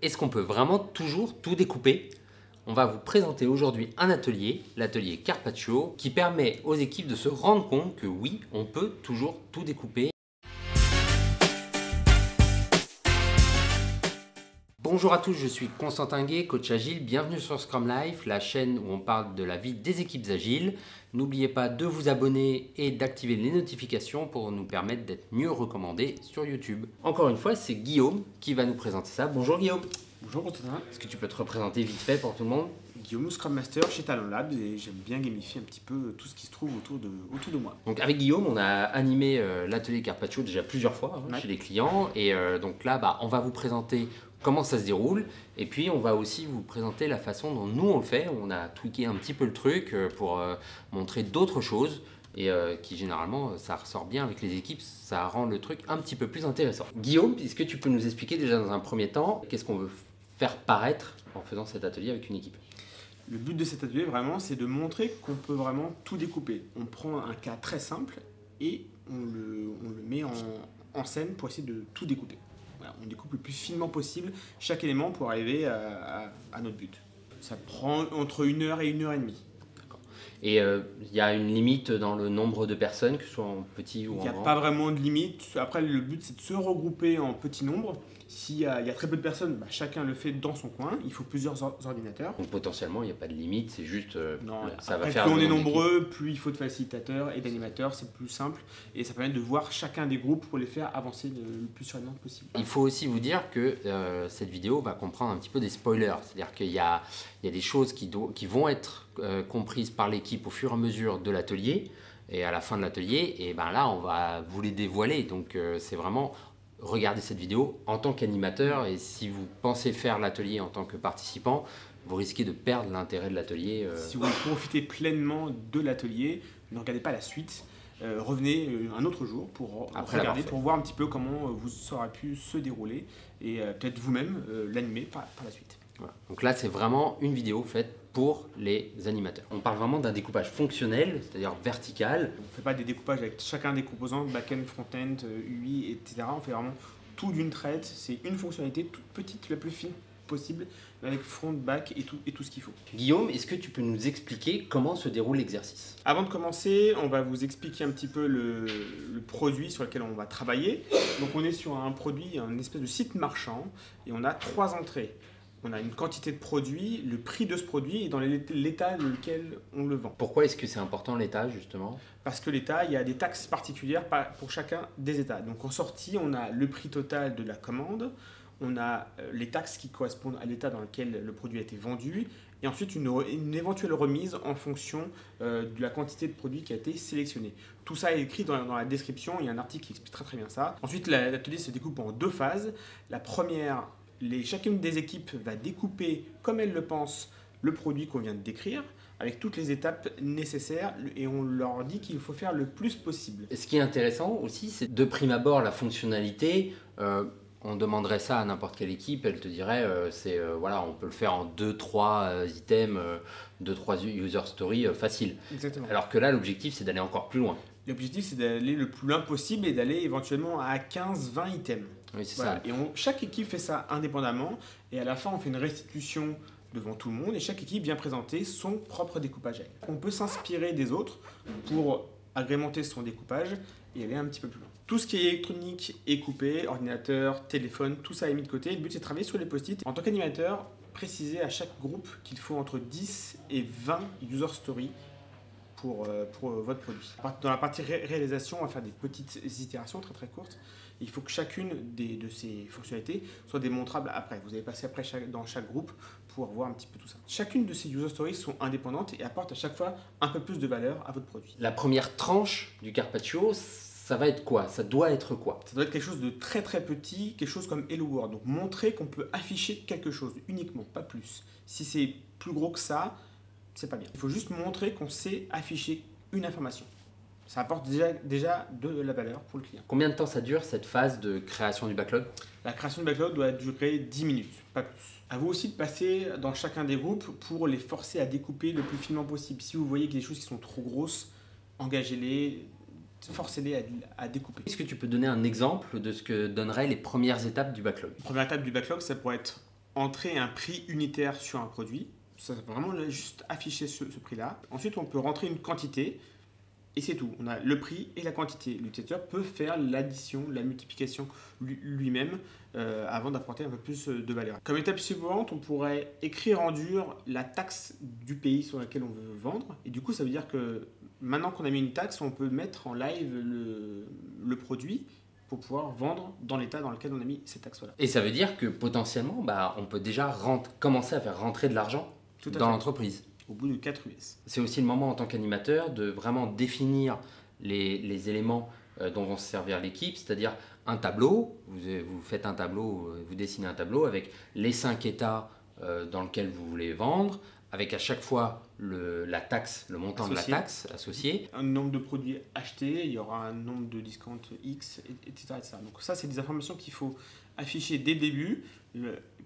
Est-ce qu'on peut vraiment toujours tout découper? On va vous présenter aujourd'hui un atelier, l'atelier Carpaccio, qui permet aux équipes de se rendre compte que oui, on peut toujours tout découper. Bonjour à tous, je suis Constantin Guay, coach agile. Bienvenue sur Scrum Life, la chaîne où on parle de la vie des équipes agiles. N'oubliez pas de vous abonner et d'activer les notifications pour nous permettre d'être mieux recommandés sur YouTube. Encore une fois, c'est Guillaume qui va nous présenter ça. Bonjour Guillaume. Bonjour Constantin. Est-ce que tu peux te représenter vite fait pour tout le monde? Guillaume, Scrum Master chez Talent Lab, et j'aime bien gamifier un petit peu tout ce qui se trouve autour de moi. Donc avec Guillaume, on a animé l'atelier Carpaccio déjà plusieurs fois chez les clients. Et donc là, on va vous présenter comment ça se déroule. Et puis on va aussi vous présenter la façon dont nous on le fait. On a tweaké un petit peu le truc pour montrer d'autres choses. Et qui généralement, ça ressort bien avec les équipes, ça rend le truc un petit peu plus intéressant. Guillaume, est-ce que tu peux nous expliquer déjà dans un premier temps, qu'est-ce qu'on veut faire paraître en faisant cet atelier avec une équipe? Le but de cet atelier, vraiment, c'est de montrer qu'on peut vraiment tout découper. On prend un cas très simple et on le met en scène pour essayer de tout découper. Voilà, on découpe le plus finement possible chaque élément pour arriver à notre but. Ça prend entre 1 heure et 1 heure et demie. Et il y a une limite dans le nombre de personnes, que ce soit en petit ou en grand? Il n'y a pas vraiment de limite. Après, le but, c'est de se regrouper en petits nombres. S'il y a très peu de personnes, chacun le fait dans son coin. Il faut plusieurs ordinateurs. Donc potentiellement, il n'y a pas de limite, c'est juste non, ça après, va faire. Plus on est nombreux, plus il faut de facilitateurs et d'animateurs. C'est plus simple et ça permet de voir chacun des groupes pour les faire avancer le plus sereinement possible. Il faut aussi vous dire que cette vidéo va comprendre un petit peu des spoilers. C'est-à-dire qu'il y a des choses qui vont être comprises par l'équipe au fur et à mesure de l'atelier. Et à la fin de l'atelier, et là, on va vous les dévoiler. Donc c'est vraiment... Regardez cette vidéo en tant qu'animateur, et si vous pensez faire l'atelier en tant que participant, vous risquez de perdre l'intérêt de l'atelier. Si vous voulez profiter pleinement de l'atelier, ne regardez pas la suite. Revenez un autre jour pour regarder, pour voir un petit peu comment ça aurait pu se dérouler et peut-être vous-même l'animer par la suite. Voilà. Donc là, c'est vraiment une vidéo faite pour les animateurs. On parle vraiment d'un découpage fonctionnel, c'est-à-dire vertical. On ne fait pas des découpages avec chacun des composants, back-end, front-end, UI, etc. On fait vraiment tout d'une traite. C'est une fonctionnalité toute petite, la plus fine possible, avec front, back et tout ce qu'il faut. Guillaume, est-ce que tu peux nous expliquer comment se déroule l'exercice? Avant de commencer, on va vous expliquer un petit peu le produit sur lequel on va travailler. Donc on est sur un produit, un espèce de site marchand, et on a 3 entrées. On a une quantité de produit, le prix de ce produit et dans l'état dans lequel on le vend. Pourquoi est-ce que c'est important l'état justement? Parce que l'état, il y a des taxes particulières pour chacun des états. Donc en sortie, on a le prix total de la commande, on a les taxes qui correspondent à l'état dans lequel le produit a été vendu, et ensuite une éventuelle remise en fonction de la quantité de produit qui a été sélectionnée. Tout ça est écrit dans la description, il y a un article qui explique très bien ça. Ensuite, l'atelier se découpe en 2 phases. La première, chacune des équipes va découper comme elle le pense le produit qu'on vient de décrire avec toutes les étapes nécessaires et on leur dit qu'il faut faire le plus possible. Et ce qui est intéressant aussi, c'est de prime abord la fonctionnalité. On demanderait ça à n'importe quelle équipe, elle te dirait voilà, on peut le faire en 2-3 items, 2-3 user stories facile. Exactement. Alors que là, l'objectif, c'est d'aller encore plus loin. L'objectif, c'est d'aller le plus loin possible et d'aller éventuellement à 15-20 items. Oui, c'est voilà. ça. Et chaque équipe fait ça indépendamment et à la fin, on fait une restitution devant tout le monde et chaque équipe vient présenter son propre découpage. On peut s'inspirer des autres pour agrémenter son découpage et aller un petit peu plus loin. Tout ce qui est électronique est coupé, ordinateur, téléphone, tout ça est mis de côté. Le but, c'est de travailler sur les post-it. En tant qu'animateur, préciser à chaque groupe qu'il faut entre 10 et 20 user stories pour votre produit. Dans la partie réalisation, on va faire des petites itérations très courtes. Il faut que chacune de ces fonctionnalités soit démontrable après. Vous allez passer après dans chaque groupe pour voir un petit peu tout ça. Chacune de ces user stories sont indépendantes et apportent à chaque fois un peu plus de valeur à votre produit. La première tranche du Carpaccio, ça va être quoi? Ça doit être quoi? Ça doit être quelque chose de très petit, quelque chose comme Hello World. Donc montrer qu'on peut afficher quelque chose uniquement, pas plus. Si c'est plus gros que ça, c'est pas bien. Il faut juste montrer qu'on sait afficher une information. Ça apporte déjà de la valeur pour le client. Combien de temps ça dure cette phase de création du backlog? La création du backlog doit durer 10 minutes, pas plus. À vous aussi de passer dans chacun des groupes pour les forcer à découper le plus finement possible. Si vous voyez qu'il y a des choses qui sont trop grosses, engagez-les, forcez-les à découper. Est-ce que tu peux donner un exemple de ce que donneraient les premières étapes du backlog? La première étape du backlog, ça pourrait être entrer un prix unitaire sur un produit. Ça va vraiment juste afficher ce prix-là. Ensuite, on peut rentrer une quantité. Et c'est tout. On a le prix et la quantité. L'utilisateur peut faire l'addition, la multiplication lui-même avant d'apporter un peu plus de valeur. Comme étape suivante, on pourrait écrire en dur la taxe du pays sur lequel on veut vendre. Et du coup, ça veut dire que maintenant qu'on a mis une taxe, on peut mettre en live le produit pour pouvoir vendre dans l'état dans lequel on a mis cette taxe-là. Et ça veut dire que potentiellement, on peut déjà commencer à faire rentrer de l'argent dans l'entreprise. Au bout de 4 US. C'est aussi le moment en tant qu'animateur de vraiment définir les éléments dont vont se servir l'équipe, c'est-à-dire un tableau, vous faites un tableau, vous dessinez un tableau avec les 5 états dans lesquels vous voulez vendre, avec à chaque fois la taxe, le montant associé. De la taxe associé. Un nombre de produits achetés, il y aura un nombre de discounts X, etc. Donc ça, c'est des informations qu'il faut afficher dès le début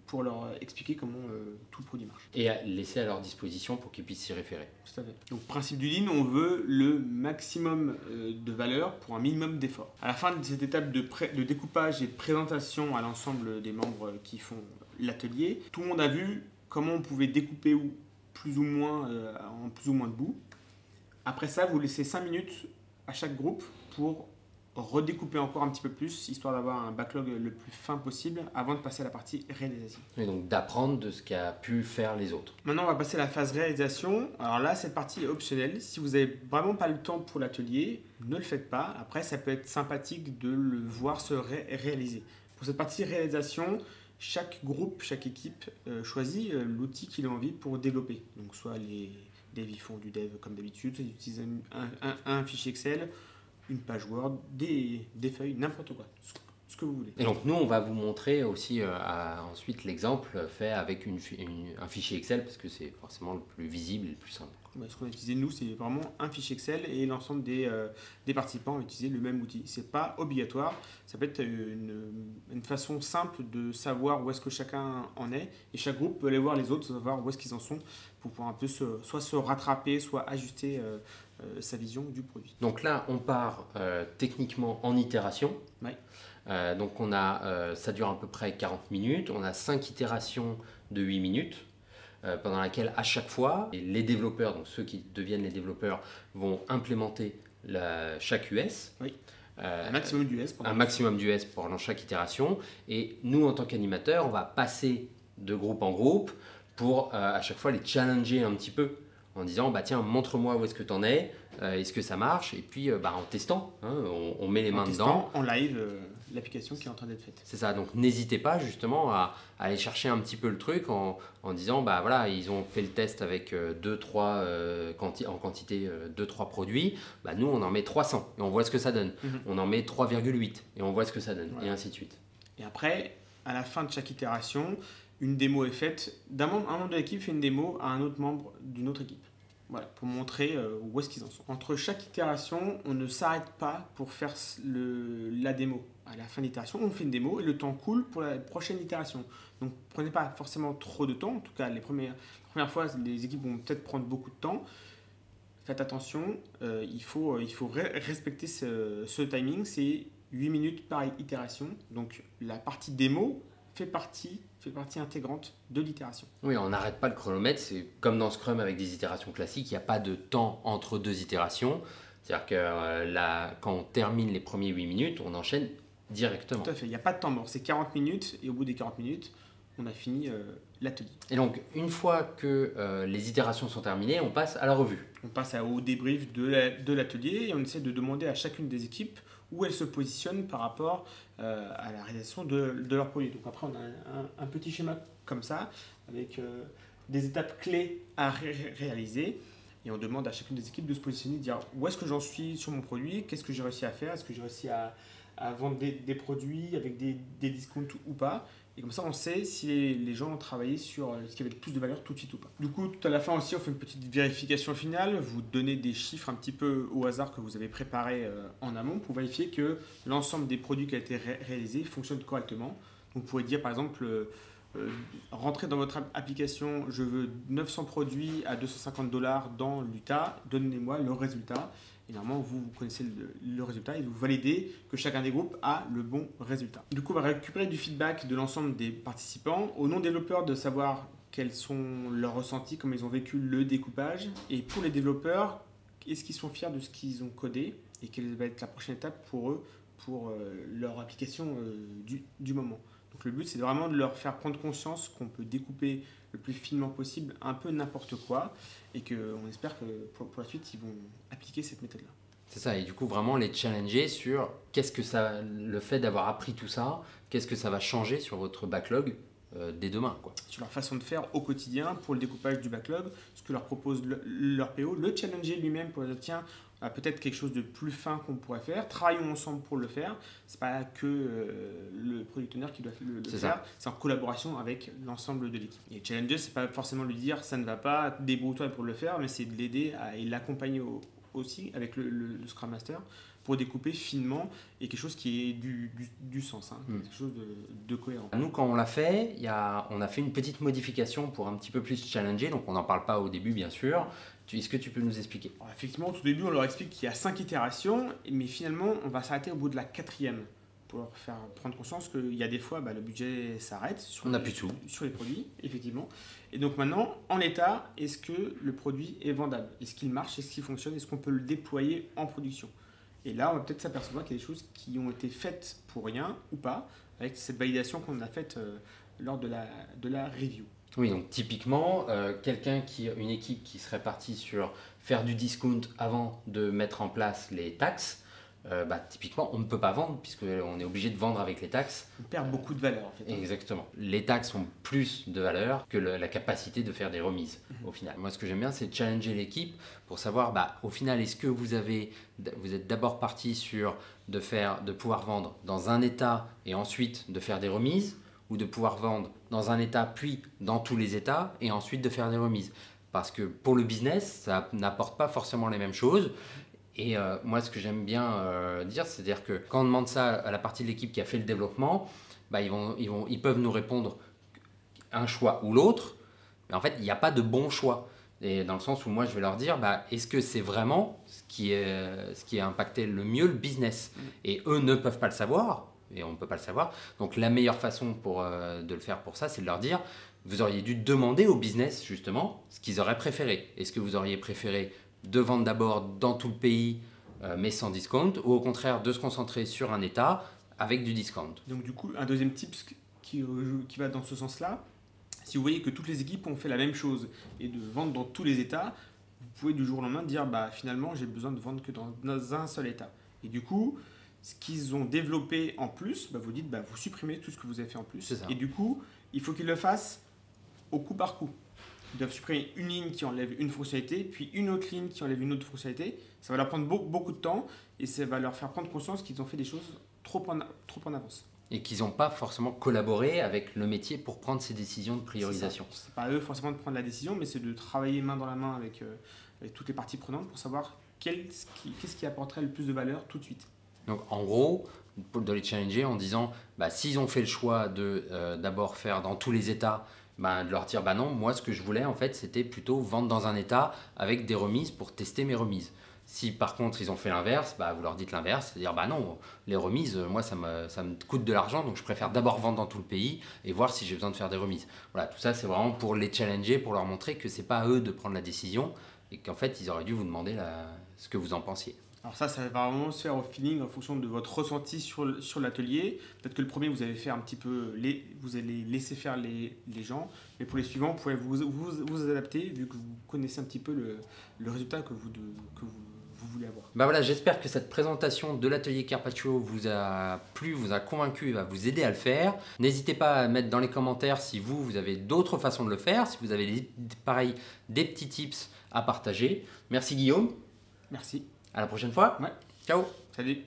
pour leur expliquer comment tout le produit marche. Et laisser à leur disposition pour qu'ils puissent s'y référer. Tout à fait. Donc, principe du lean, on veut le maximum de valeur pour un minimum d'effort. À la fin de cette étape de découpage et de présentation à l'ensemble des membres qui font l'atelier, tout le monde a vu comment on pouvait découper plus ou moins en plus ou moins de bouts. Après ça, vous laissez 5 minutes à chaque groupe pour redécouper encore un petit peu plus, histoire d'avoir un backlog le plus fin possible avant de passer à la partie réalisation. Et donc d'apprendre de ce qu'a pu faire les autres. Maintenant, on va passer à la phase réalisation. Alors là, cette partie est optionnelle. Si vous n'avez vraiment pas le temps pour l'atelier, ne le faites pas. Après, ça peut être sympathique de le voir se réaliser. Pour cette partie réalisation, chaque groupe, chaque équipe choisit l'outil qu'il a envie pour développer. Donc soit les devs ils font du dev comme d'habitude, soit ils utilisent un fichier Excel, une page Word, des feuilles, n'importe quoi, ce que vous voulez. Et donc nous, on va vous montrer aussi ensuite l'exemple fait avec un fichier Excel, parce que c'est forcément le plus visible et le plus simple. Ce qu'on a utilisé nous, c'est vraiment un fichier Excel et l'ensemble des participants ont utilisé le même outil. C'est pas obligatoire, ça peut être une façon simple de savoir où est-ce que chacun en est et chaque groupe peut aller voir les autres, savoir où est-ce qu'ils en sont pour pouvoir un peu soit se rattraper, soit ajuster sa vision du produit. Donc là, on part techniquement en itération. Oui. Donc ça dure à peu près 40 minutes, on a 5 itérations de 8 minutes. Pendant laquelle à chaque fois les développeurs, donc ceux qui deviennent les développeurs, vont implémenter chaque US. Oui. Un maximum d'US. Un maximum d'US pendant chaque itération. Et nous, en tant qu'animateurs, on va passer de groupe en groupe pour à chaque fois les challenger un petit peu en disant tiens, montre-moi où est-ce que tu en es, est-ce que ça marche, et puis en testant, on met les mains dedans. En live l'application qui est en train d'être faite. C'est ça, donc n'hésitez pas justement à aller chercher un petit peu le truc en disant voilà, ils ont fait le test avec 2-3 quantité 2-3 produits, nous on en met 300 et on voit ce que ça donne. On en met 3,8 et on voit ce que ça donne, et ainsi de suite. Et après, à la fin de chaque itération, une démo est faite. Un membre de l'équipe fait une démo à un autre membre d'une autre équipe. Voilà, pour montrer où est-ce qu'ils en sont. Entre chaque itération, on ne s'arrête pas pour faire la démo. À la fin de l'itération, on fait une démo et le temps coule pour la prochaine itération. Donc, prenez pas forcément trop de temps. En tout cas, les premières fois, les équipes vont peut-être prendre beaucoup de temps. Faites attention, il faut respecter ce timing. C'est 8 minutes par itération. Donc, la partie démo fait partie intégrante de l'itération. Oui, on n'arrête pas le chronomètre, c'est comme dans Scrum avec des itérations classiques, il n'y a pas de temps entre 2 itérations. C'est-à-dire que quand on termine les premiers 8 minutes, on enchaîne directement. Tout à fait, il n'y a pas de temps mort, c'est 40 minutes et au bout des 40 minutes, on a fini l'atelier. Et donc, une fois que les itérations sont terminées, on passe à la revue. On passe au débrief de l'atelier et on essaie de demander à chacune des équipes où elles se positionnent par rapport à la réalisation de leur produit. Donc après, on a un petit schéma comme ça, avec des étapes clés à réaliser. Et on demande à chacune des équipes de se positionner, de dire où est-ce que j'en suis sur mon produit, qu'est-ce que j'ai réussi à faire, est-ce que j'ai réussi à vendre des produits avec des discounts ou pas. Et comme ça, on sait si les gens ont travaillé sur ce qui avait le plus de valeur tout de suite ou pas. Du coup, tout à la fin aussi, on fait une petite vérification finale. Vous donnez des chiffres un petit peu au hasard que vous avez préparés en amont pour vérifier que l'ensemble des produits qui a été réalisés fonctionnent correctement. Donc, vous pourrez dire, par exemple, rentrez dans votre application, je veux 900 produits à 250 $ dans l'UTA, donnez-moi le résultat. Et normalement, vous connaissez le résultat et vous validez que chacun des groupes a le bon résultat. Du coup, on va récupérer du feedback de l'ensemble des participants, aux non-développeurs de savoir quels sont leurs ressentis, comment ils ont vécu le découpage. Et pour les développeurs, est-ce qu'ils sont fiers de ce qu'ils ont codé et quelle va être la prochaine étape pour eux, pour leur application du moment. Donc le but, c'est vraiment de leur faire prendre conscience qu'on peut découper le plus finement possible un peu n'importe quoi et qu'on espère que pour la suite, ils vont appliquer cette méthode-là. C'est ça, et du coup vraiment les challenger sur qu'est-ce que ça, le fait d'avoir appris tout ça, qu'est-ce que ça va changer sur votre backlog dès demain, quoi. Sur leur façon de faire au quotidien pour le découpage du backlog, ce que leur propose leur PO, le challenger lui-même pour dire tiens, peut-être quelque chose de plus fin qu'on pourrait faire, travaillons ensemble pour le faire. C'est pas que le product owner qui doit le faire, c'est en collaboration avec l'ensemble de l'équipe. Et challenger, c'est pas forcément lui dire ça ne va pas, débrouille-toi pour le faire, mais c'est de l'aider et l'accompagner aussi avec le Scrum Master pour découper finement et quelque chose qui est du sens, quelque chose de cohérent. Nous, quand on l'a fait, on a fait une petite modification pour un petit peu plus challenger, donc on n'en parle pas au début bien sûr. Est-ce que tu peux nous expliquer? Alors, effectivement, au tout début, on leur explique qu'il y a 5 itérations, mais finalement, on va s'arrêter au bout de la 4e pour leur faire prendre conscience qu'il y a des fois, le budget s'arrête sur les produits, effectivement. Et donc maintenant, en l'état, est-ce que le produit est vendable? Est-ce qu'il marche? Est-ce qu'il fonctionne? Est-ce qu'on peut le déployer en production? Et là, on va peut-être s'apercevoir qu'il y a des choses qui ont été faites pour rien ou pas, avec cette validation qu'on a faite lors de la review. Oui, donc typiquement, une équipe qui serait partie sur faire du discount avant de mettre en place les taxes, typiquement, on ne peut pas vendre puisqu'on est obligé de vendre avec les taxes. On perd beaucoup de valeur en fait. Exactement. Les taxes ont plus de valeur que la capacité de faire des remises au final. Moi, ce que j'aime bien, c'est challenger l'équipe pour savoir, au final, est-ce que vous êtes d'abord parti sur de pouvoir vendre dans un état et ensuite de faire des remises, ou de pouvoir vendre dans un état puis dans tous les états et ensuite de faire des remises. Parce que pour le business, ça n'apporte pas forcément les mêmes choses. Et moi, ce que j'aime bien dire, c'est-à-dire que quand on demande ça à la partie de l'équipe qui a fait le développement, ils peuvent nous répondre un choix ou l'autre. Mais en fait, il n'y a pas de bon choix. Et dans le sens où moi, je vais leur dire, est-ce que c'est vraiment ce qui a impacté le mieux le business? Et eux ne peuvent pas le savoir. Et on ne peut pas le savoir. Donc la meilleure façon de le faire pour ça, c'est de leur dire, vous auriez dû demander au business justement ce qu'ils auraient préféré. Est-ce que vous auriez préféré de vendre d'abord dans tout le pays mais sans discount, ou au contraire de se concentrer sur un état avec du discount? Donc du coup, un deuxième tip qui va dans ce sens-là, si vous voyez que toutes les équipes ont fait la même chose et de vendre dans tous les états, vous pouvez du jour au lendemain dire finalement j'ai besoin de vendre que dans un seul état. Et du coup, ce qu'ils ont développé en plus, vous dites, vous supprimez tout ce que vous avez fait en plus. Et du coup, il faut qu'ils le fassent au coup par coup. Ils doivent supprimer une ligne qui enlève une fonctionnalité, puis une autre ligne qui enlève une autre fonctionnalité. Ça va leur prendre beaucoup de temps et ça va leur faire prendre conscience qu'ils ont fait des choses trop en avance. Et qu'ils n'ont pas forcément collaboré avec le métier pour prendre ces décisions de priorisation. Ce n'est pas à eux forcément de prendre la décision, mais c'est de travailler main dans la main avec toutes les parties prenantes pour savoir qu'est-ce qui apporterait le plus de valeur tout de suite. Donc en gros, de les challenger en disant, s'ils ont fait le choix de d'abord faire dans tous les états, de leur dire, non, moi ce que je voulais en fait, c'était plutôt vendre dans un état avec des remises pour tester mes remises. Si par contre ils ont fait l'inverse, vous leur dites l'inverse, c'est-à-dire non, les remises, moi ça me coûte de l'argent, donc je préfère d'abord vendre dans tout le pays et voir si j'ai besoin de faire des remises. Voilà, tout ça c'est vraiment pour les challenger, pour leur montrer que c'est pas à eux de prendre la décision et qu'en fait ils auraient dû vous demander ce que vous en pensiez. Alors ça va vraiment se faire au feeling en fonction de votre ressenti sur l'atelier. Peut-être que le premier, vous allez faire un petit peu, vous allez laisser faire les gens, mais pour les suivants, vous pouvez vous adapter vu que vous connaissez un petit peu le résultat que vous voulez avoir. Voilà, j'espère que cette présentation de l'atelier Carpaccio vous a plu, vous a convaincu et va vous aider à le faire. N'hésitez pas à mettre dans les commentaires si vous avez d'autres façons de le faire, si vous avez des petits tips à partager. Merci Guillaume. Merci. À la prochaine fois. Ouais. Ciao. Salut.